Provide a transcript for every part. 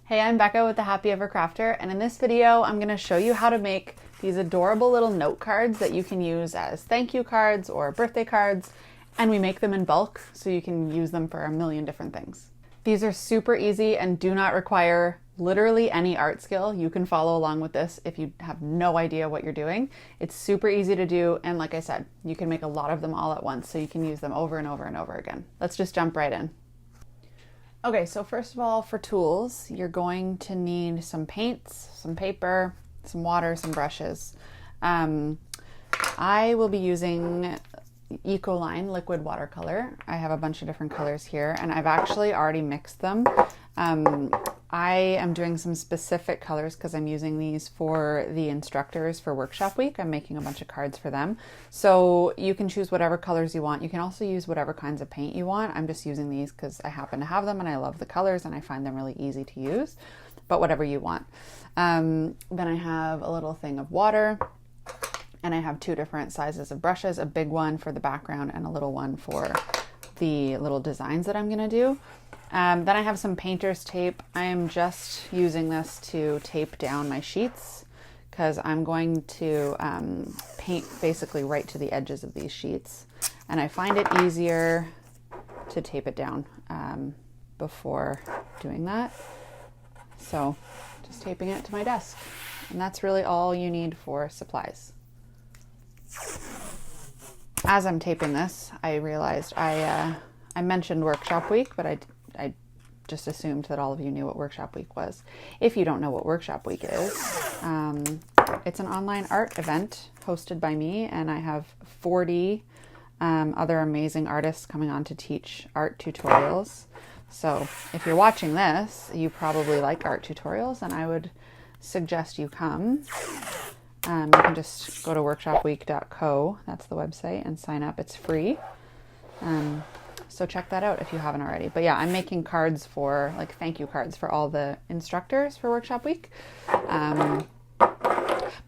Hey, I'm Becca with the Happy Ever Crafter, and in this video I'm going to show you how to make these adorable little note cards that you can use as thank you cards or birthday cards, and we make them in bulk so you can use them for a million different things. These are super easy and do not require literally any art skill. You can follow along with this if you have no idea what you're doing. It's super easy to do, and like I said, you can make a lot of them all at once so you can use them over and over and over again. Let's just jump right in. Okay, so first of all, for tools, you're going to need some paints, some paper, some water, some brushes. I will be using Ecoline liquid watercolor. I have a bunch of different colors here, and I've actually already mixed them. I am doing some specific colors because I'm using these for the instructors for workshop week. I'm making a bunch of cards for them. So you can choose whatever colors you want. You can also use whatever kinds of paint you want. I'm just using these because I happen to have them and I love the colors and I find them really easy to use, but whatever you want. Then I have a little thing of water, and I have two different sizes of brushes, a big one for the background and a little one for the little designs that I'm gonna do. Then I have some painter's tape. I am just using this to tape down my sheets because I'm going to paint basically right to the edges of these sheets. And I find it easier to tape it down before doing that. So just taping it to my desk. And that's really all you need for supplies. As I'm taping this, I realized I mentioned workshop week, but I just assumed that all of you knew what workshop week was. If you don't know what workshop week is, it's an online art event hosted by me, and I have 40 other amazing artists coming on to teach art tutorials. So if you're watching this, you probably like art tutorials, and I would suggest you come. You can just go to workshopweek.co, that's the website, and sign up. It's free. So check that out if you haven't already. But yeah, I'm making cards for, like, thank you cards for all the instructors for workshop week. But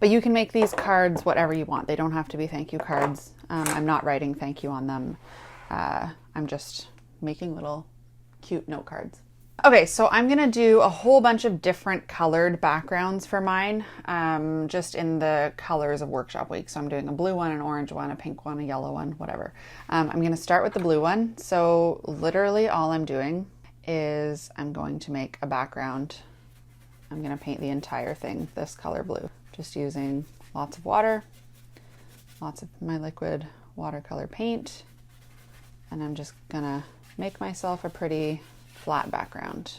you can make these cards whatever you want. They don't have to be thank you cards. I'm not writing thank you on them. I'm just making little cute note cards. Okay, so I'm gonna do a whole bunch of different colored backgrounds for mine, just in the colors of workshop week. So I'm doing a blue one, an orange one, a pink one, a yellow one, whatever. I'm gonna start with the blue one. So literally all I'm doing is I'm going to make a background. I'm gonna paint the entire thing this color blue, just using lots of water, lots of my liquid watercolor paint, and I'm just gonna make myself a pretty flat background.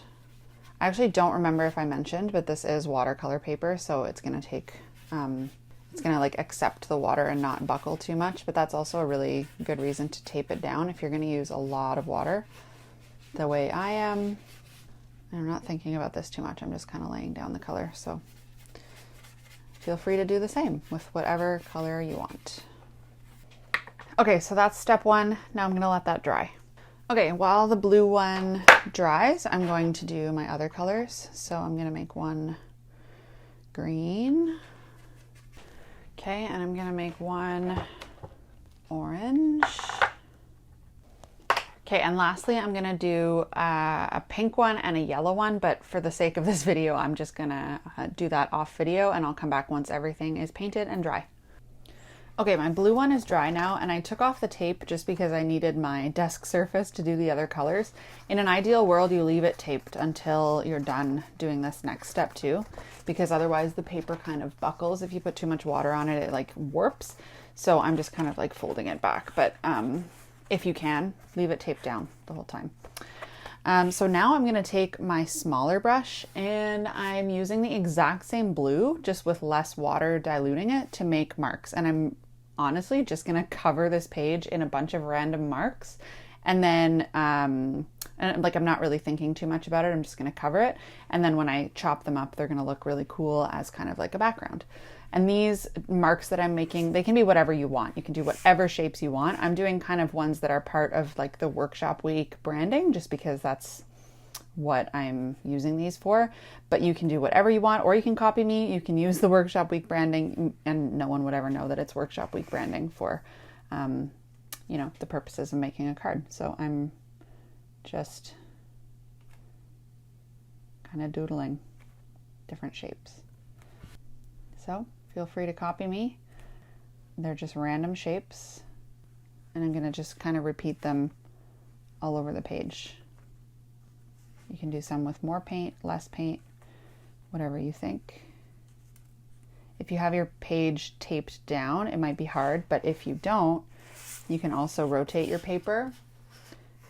I actually don't remember if I mentioned, but this is watercolor paper, so it's gonna take, it's gonna like accept the water and not buckle too much, but that's also a really good reason to tape it down if you're gonna use a lot of water. The way I am, I'm not thinking about this too much, I'm just kind of laying down the color, so feel free to do the same with whatever color you want. Okay, so that's step one. Now I'm gonna let that dry. Okay, while the blue one dries, I'm going to do my other colors. So I'm gonna make one green. Okay, and I'm gonna make one orange. Okay, and lastly, I'm gonna do a pink one and a yellow one, but for the sake of this video, I'm just gonna do that off video, and I'll come back once everything is painted and dry. Okay, my blue one is dry now, and I took off the tape just because I needed my desk surface to do the other colors. In an ideal world, you leave it taped until you're done doing this next step too, because otherwise the paper kind of buckles. If you put too much water on it, it like warps. So I'm just kind of like folding it back, but if you can, leave it taped down the whole time. So now I'm gonna take my smaller brush, and I'm using the exact same blue, just with less water diluting it, to make marks. And I'm honestly just gonna cover this page in a bunch of random marks, and then and like I'm not really thinking too much about it, I'm just gonna cover it, and then when I chop them up, they're gonna look really cool as kind of like a background. And these marks that I'm making, they can be whatever you want. You can do whatever shapes you want. I'm doing kind of ones that are part of like the workshop week branding, just because that's what I'm using these for, but you can do whatever you want, or you can copy me. You can use the workshop week branding, and no one would ever know that it's workshop week branding for, you know, the purposes of making a card. So I'm just kind of doodling different shapes. So feel free to copy me. They're just random shapes, and I'm going to just kind of repeat them all over the page. You can do some with more paint, less paint, whatever you think. If you have your page taped down, it might be hard, but if you don't, you can also rotate your paper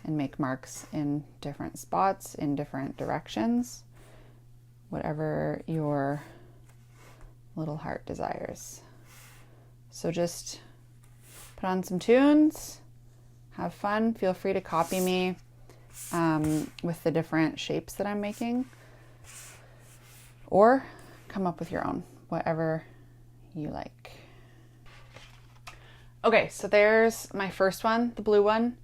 and make marks in different spots, in different directions, whatever your little heart desires. So just put on some tunes, have fun, feel free to copy me with the different shapes that I'm making, or come up with your own, whatever you like. Okay, so there's my first one, the blue one.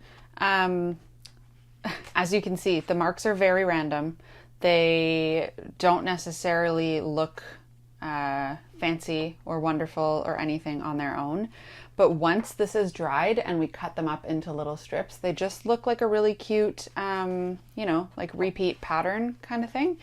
As you can see, the marks are very random. They don't necessarily look fancy or wonderful or anything on their own. But once this is dried and we cut them up into little strips, they just look like a really cute, like repeat pattern kind of thing.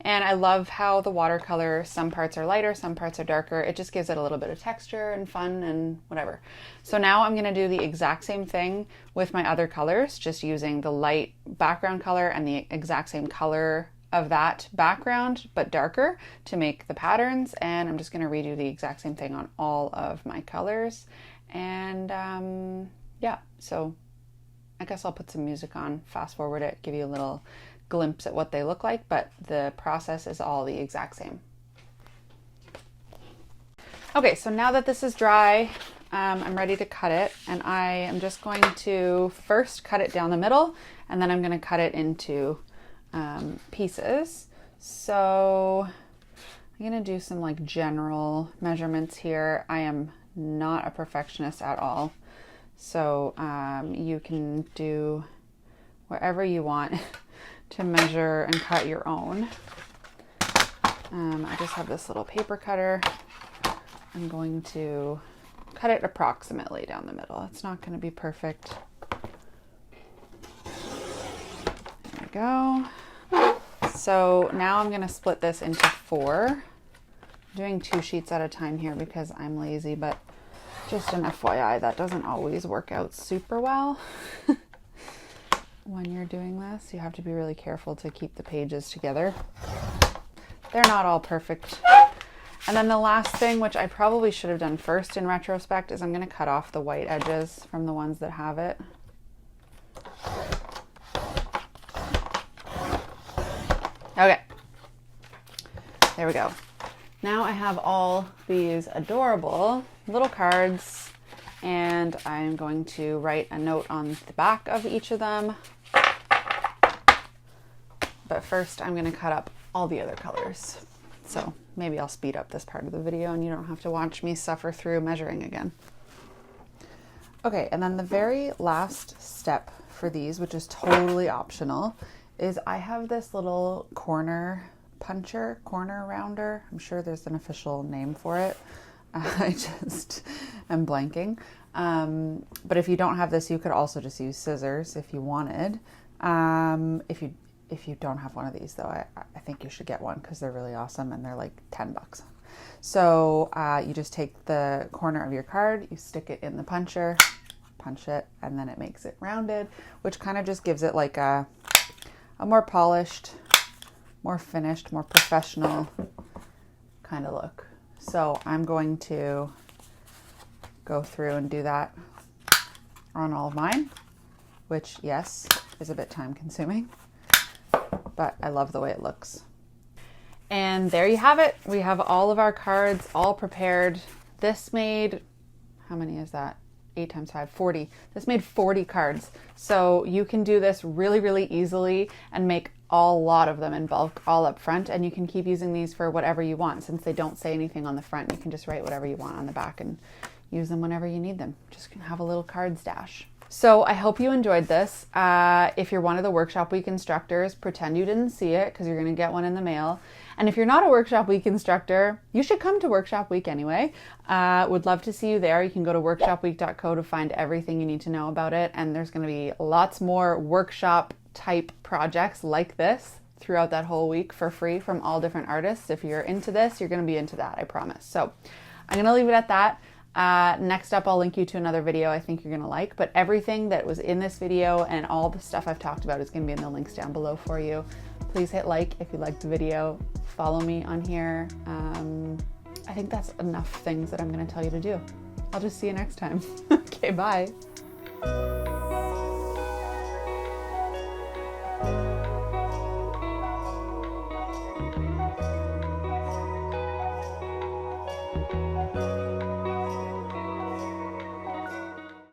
And I love how the watercolor, some parts are lighter, some parts are darker. It just gives it a little bit of texture and fun and whatever. So now I'm gonna do the exact same thing with my other colors, just using the light background color and the exact same color of that background, but darker, to make the patterns. And I'm just gonna redo the exact same thing on all of my colors. And yeah, so I guess I'll put some music on, fast forward it, give you a little glimpse at what they look like, but the process is all the exact same. Okay, so now that this is dry, I'm ready to cut it, and I am just going to first cut it down the middle, and then I'm going to cut it into pieces. So I'm going to do some like general measurements here. I am not a perfectionist at all, so you can do wherever you want to measure and cut your own. I just have this little paper cutter. I'm going to cut it approximately down the middle. It's not going to be perfect. There we go. So now I'm going to split this into 4. I'm doing 2 sheets at a time here because I'm lazy, but just an FYI, that doesn't always work out super well. When you're doing this, you have to be really careful to keep the pages together. They're not all perfect. And then the last thing, which I probably should have done first in retrospect, is I'm going to cut off the white edges from the ones that have it. Okay, there we go. Now I have all these adorable little cards, and I'm going to write a note on the back of each of them. But first I'm going to cut up all the other colors. So maybe I'll speed up this part of the video and you don't have to watch me suffer through measuring again. Okay, and then the very last step for these, which is totally optional, is I have this little corner puncher, corner rounder. I'm sure there's an official name for it. I just am blanking. But if you don't have this, you could also just use scissors if you wanted. If you don't have one of these, though, I think you should get one because they're really awesome and they're like 10 bucks. So you just take the corner of your card, you stick it in the puncher, punch it, and then it makes it rounded, which kind of just gives it like a more polished, more finished, more professional kind of look. So I'm going to go through and do that on all of mine, which, yes, is a bit time consuming, but I love the way it looks. And there you have it. We have all of our cards all prepared. This made, how many is that? 8 times 5, 40. This made 40 cards. So you can do this really, really easily and make a lot of them in bulk all up front, and you can keep using these for whatever you want. Since they don't say anything on the front, you can just write whatever you want on the back and use them whenever you need them. Just can have a little card stash. So I hope you enjoyed this. If you're one of the Workshop Week instructors, pretend you didn't see it because you're going to get one in the mail. And if you're not a Workshop Week instructor, you should come to Workshop Week anyway. Would love to see you there. You can go to workshopweek.co to find everything you need to know about it. And there's going to be lots more workshop type projects like this throughout that whole week for free from all different artists. If you're into this, you're going to be into that, I promise. So I'm going to leave it at that. Next up, I'll link you to another video I think you're going to like, but everything that was in this video and all the stuff I've talked about is going to be in the links down below for you. Please hit like if you liked the video. Follow me on here. I think that's enough things that I'm going to tell you to do. I'll just see you next time. Okay, bye.